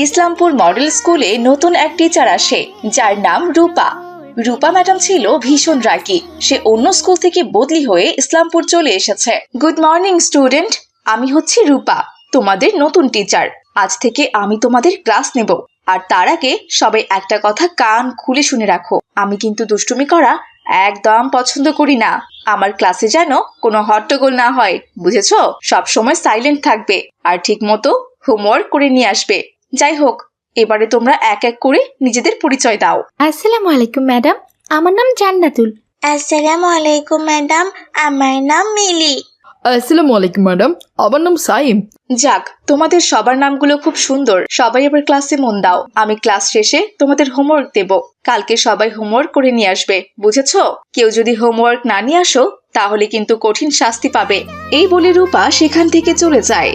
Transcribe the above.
Islampur model স্কুলে নতুন এক টিচার আসে, যার নাম রূপা। রূপা ম্যাডাম ছিল ভীষণ রাগী। সে অন্য স্কুল থেকে বদলি হয়ে ইসলামপুর চলে এসেছে। গুড মর্নিং স্টুডেন্ট, আমি হচ্ছি রূপা, তোমাদের নতুন টিচার। আজ থেকে আমি তোমাদের ক্লাস নেব। আর তার আগে সবাই একটা কথা কান খুলে শুনে রাখো, আমি কিন্তু দুষ্টুমি করা একদম পছন্দ করি না। আমার ক্লাসে যেন কোনো হট্টগোল না হয়, বুঝেছো? সব সময় সাইলেন্ট থাকবে আর ঠিক মতো হোমওয়ার্ক করে নিয়ে আসবে। যাই হোক, এবারে তোমরা এক এক করে নিজেদের পরিচয় দাও। আসসালামু আলাইকুম ম্যাডাম, আমার নাম জান্নাতুল। আসসালামু আলাইকুম ম্যাডাম, আমার নাম মিলি। আসসালামু আলাইকুম ম্যাডাম, আমার নাম সাইম। যাক, তোমাদের সবার নামগুলো খুব সুন্দর। সবাই এবার ক্লাসে মন দাও। আমি ক্লাস শেষে তোমাদের হোমওয়ার্ক দেব। কালকে সবাই হোমওয়ার্ক করে নিয়ে আসবে, বুঝেছো? কেউ যদি হোমওয়ার্ক না নিয়ে আসো তাহলে কিন্তু কঠিন শাস্তি পাবে। এই বলে রূপা সেখান থেকে চলে যায়।